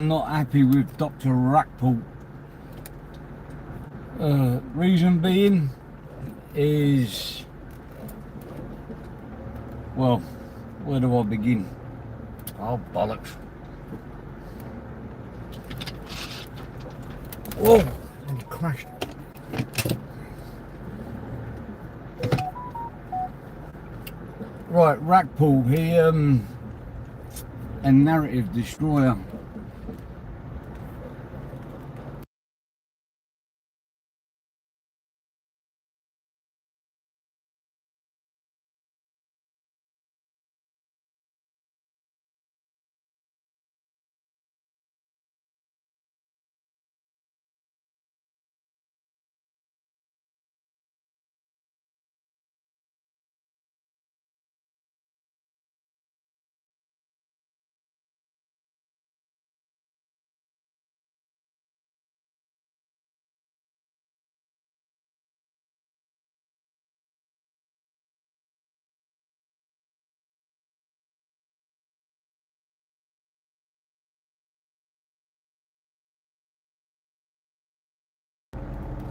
not happy with Dr. Rackpull. Reason being is, well, where do I begin? Oh, bollocks. Whoa, I crashed. Right, Rackpull, he a narrative destroyer.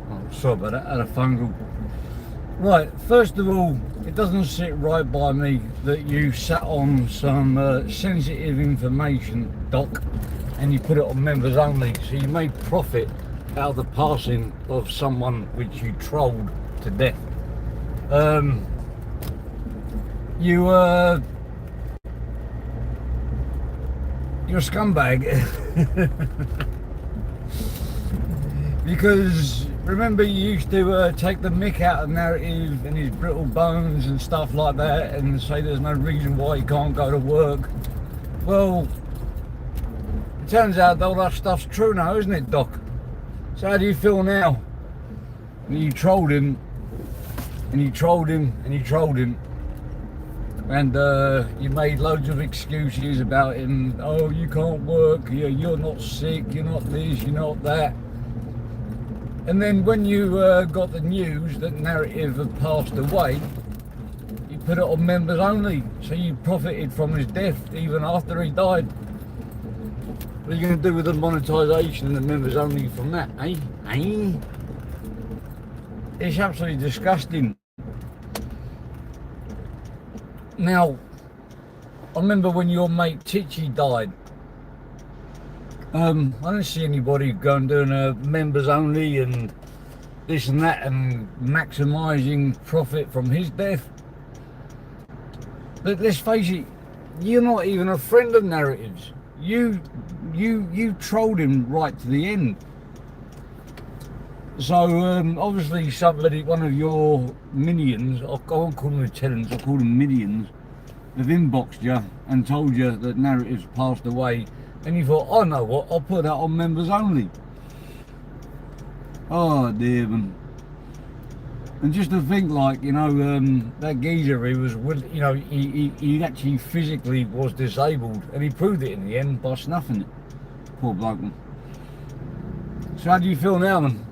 Oh, sorry about that, I had a phone call. Right, first of all, it doesn't sit right by me that you sat on some sensitive information, Doc, and you put it on members only, so you made profit out of the passing of someone which you trolled to death. You're a scumbag. Because remember, you used to take the mick out of narrative and his brittle bones and stuff like that, and say there's no reason why he can't go to work. Well, it turns out all that stuff's true now, isn't it, Doc? So how do you feel now? And you trolled him, and you trolled him, and you trolled him, and you made loads of excuses about him. Oh, you can't work, you're not sick, you're not this, you're not that. And then when you got the news that narrative had passed away, you put it on members only, so you profited from his death even after he died. What are you going to do with the monetisation and the members only from that, eh? It's absolutely disgusting. Now, I remember when your mate Titchy died, I didn't see anybody going doing a members only and this and that and maximising profit from his death. But let's face it, you're not even a friend of narratives. You trolled him right to the end. So obviously somebody, one of your minions, I won't call them lieutenants, I'll call them minions, have inboxed you and told you that narratives passed away. And you thought, oh, know what, I'll put that on members only. Oh dear man. And just to think, like, you know, that geezer, he was, you know, he actually physically was disabled, and he proved it in the end by snuffing it. Poor bloke, man. So how do you feel now, man?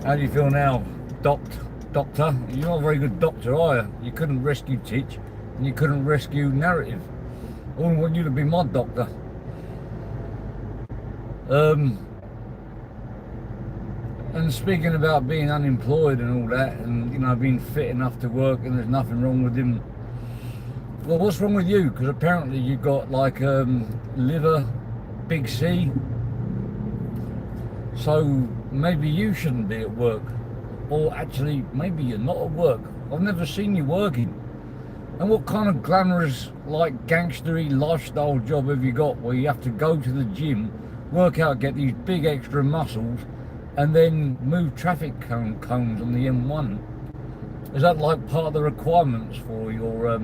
How do you feel now, doctor? You're not a very good doctor, are you? You couldn't rescue Titch, and you couldn't rescue narrative. I wouldn't want you to be my doctor. And speaking about being unemployed and all that, and you know, being fit enough to work, and there's nothing wrong with him. Well, what's wrong with you? Because apparently you got like liver, big C. So maybe you shouldn't be at work, or actually maybe you're not at work. I've never seen you working. And what kind of glamorous, like, gangstery lifestyle job have you got where you have to go to the gym, work out, get these big extra muscles, and then move traffic cones on the M1? Is that like part of the requirements for your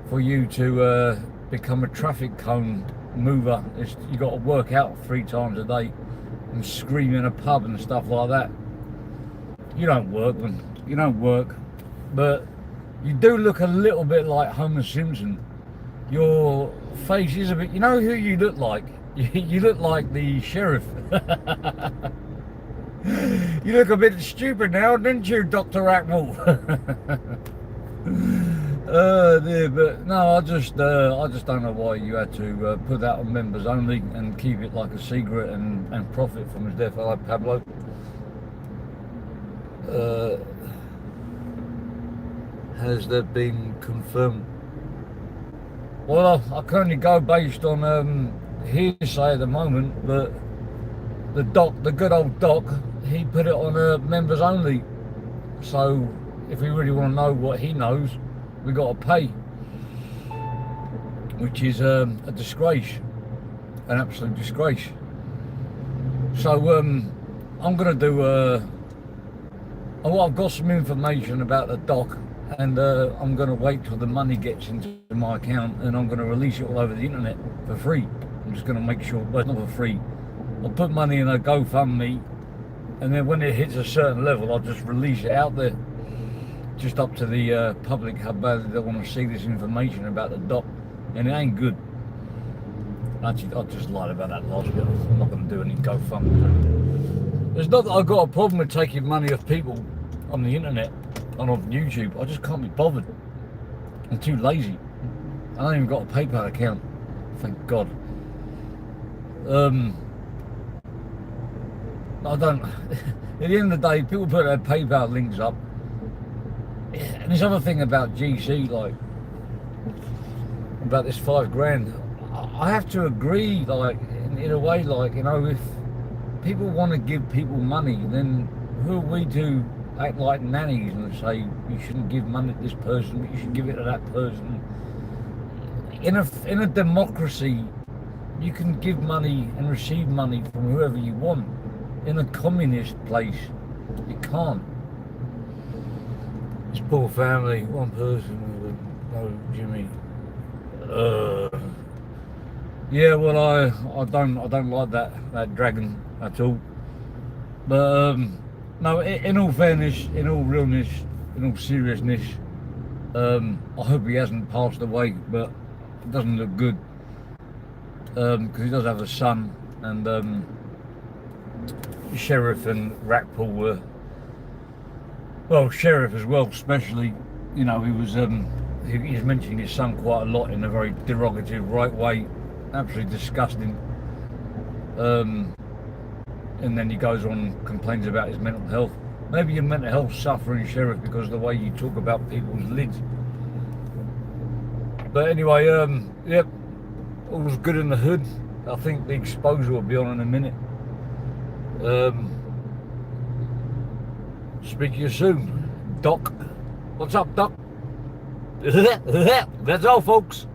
for you to become a traffic cone mover? You got to work out 3 times a day and scream in a pub and stuff like that. You don't work, man. You don't work, but you do look a little bit like Homer Simpson. Your face is a bit... You know who you look like? You look like the sheriff. You look a bit stupid now, didn't you, Dr. Rackpull? Yeah, but no, I just don't know why you had to put that on members only and keep it like a secret and profit from his death. Hello, Pablo. Uh, has that been confirmed? Well, I can only go based on hearsay at the moment, but the good old doc, he put it on members only. So if we really want to know what he knows, we got to pay, which is a disgrace, an absolute disgrace. So I'm going to do. I've got some information about the doc, and I'm going to wait till the money gets into my account, and I'm going to release it all over the internet for free. I'm just going to make sure, well, not for free. I'll put money in a GoFundMe, and then when it hits a certain level, I'll just release it out there, just up to the public how badly they want to see this information about the doc, and it ain't good. Actually, I just lied about that last bit. I'm not going to do any GoFundMe. It's not that I've got a problem with taking money off people on the internet and on YouTube. I just can't be bothered. I'm too lazy. I don't even got a PayPal account. Thank God. I don't. At the end of the day, people put their PayPal links up. And this other thing about GC, like about this $5,000, I have to agree, like in a way, like, you know, if people want to give people money, then who are we to act like nannies and say you shouldn't give money to this person, but you should give it to that person? In a democracy, you can give money and receive money from whoever you want. In a communist place, you can't. This poor family, one person with no Jimmy. Yeah, well, I don't like that dragon at all. But no, in all fairness, in all realness, in all seriousness, I hope he hasn't passed away, but it doesn't look good, because he does have a son, and Sheriff and Rackpull were, well, Sheriff as well, especially, you know, he's mentioning his son quite a lot in a very derogative, right way, absolutely disgusting. And then he goes on and complains about his mental health. Maybe your mental health suffering, Sheriff, because of the way you talk about people's lids. But anyway, yep, all's good in the hood. I think the exposure will be on in a minute. Speak to you soon, Doc. What's up, Doc? That's all, folks.